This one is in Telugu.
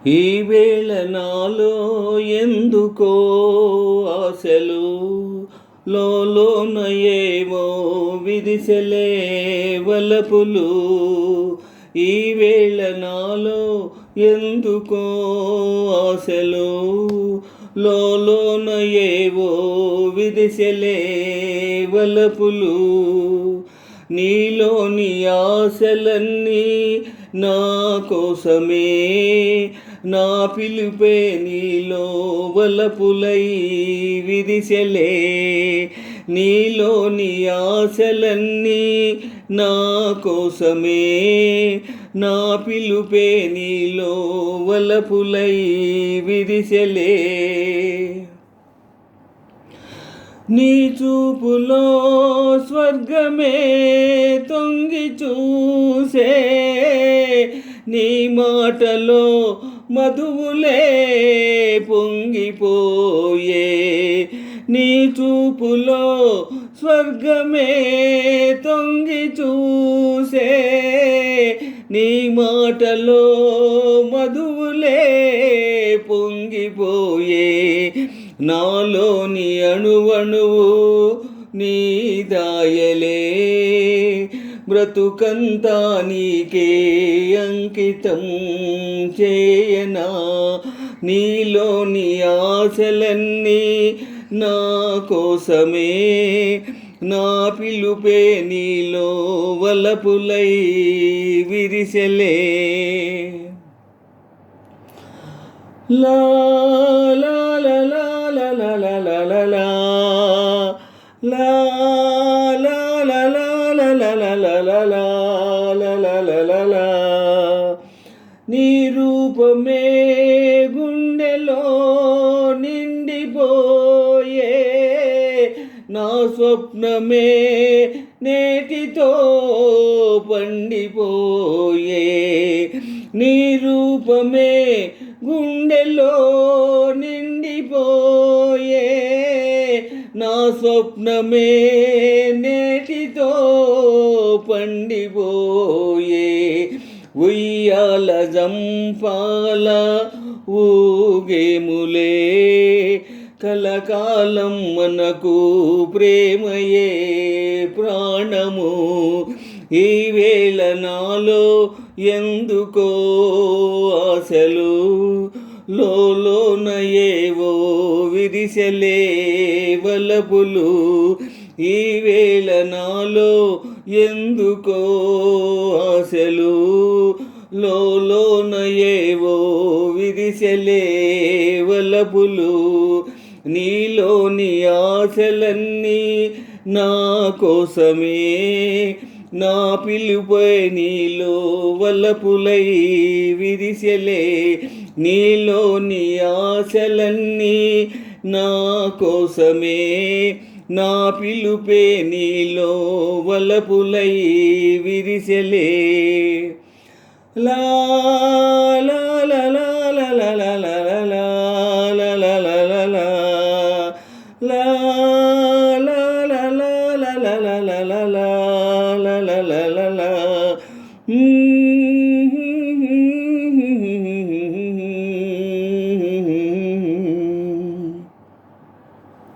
ఈ వేళ నాలో ఎందుకో ఆశలు లోన ఏవో విదిసెలే వలపులు. ఈ వేళ నాలో ఎందుకో ఆశలు లోన ఏవో విదిసెలే వలపులు. నీలోని ఆశలన్నీ నా కోసమే, నా పిలుపే నీలో వలపులై విదిసెలే. నీలోని ఆశలన్నీ నా కోసమే, నా పిలుపే నీలో వలపులై విదిసెలే. నీ చూపులో స్వర్గమే తొంగి చూసే, నీ మాటలో మధువులే పొంగిపోయే. నీ చూపులో స్వర్గమే తొంగి చూసే, నీ మాటలో మధువులే పొంగిపోయే. నాలోని అణువణువు నీ దాయలే, బ్రతుకంతా నీకే అంకితం చేయనా. నీలోని ఆశలన్నీ నా కోసమే, నా పిలుపే నీలో వలపులై విరిసెలే. లా లా లా లా లా లా లా లా లా లా లా లా లా లా లా లా. నీ రూపమే గుండెలో నిండిపోయే, నా స్వప్నమే నేటితో పండిపోయే. నీ రూపమే గుండెలో నిండిపోయే, నా స్వప్నమే నేటితో పండిపోయే. ఉయ్యాల జంపాల ఊగేములే, కలకాలం మనకు ప్రేమయే ప్రాణము. ఈ వేళ నాలో ఎందుకో ఆశలు లోన ఏవో విరిసెలే వలపులు. ఈ వేళ నాలో ఎందుకో ఆశలు లోన ఏవో విరిసెలే వలపులు. నీలోని ఆశలన్నీ నా కోసమే, నా పిలుపై నీలో వలపులై విరిసెలే. నీలోని ఆశలన్నీ నా కోసమే, నా పిలుపే నీలో వలపులై విరిసెలే. లా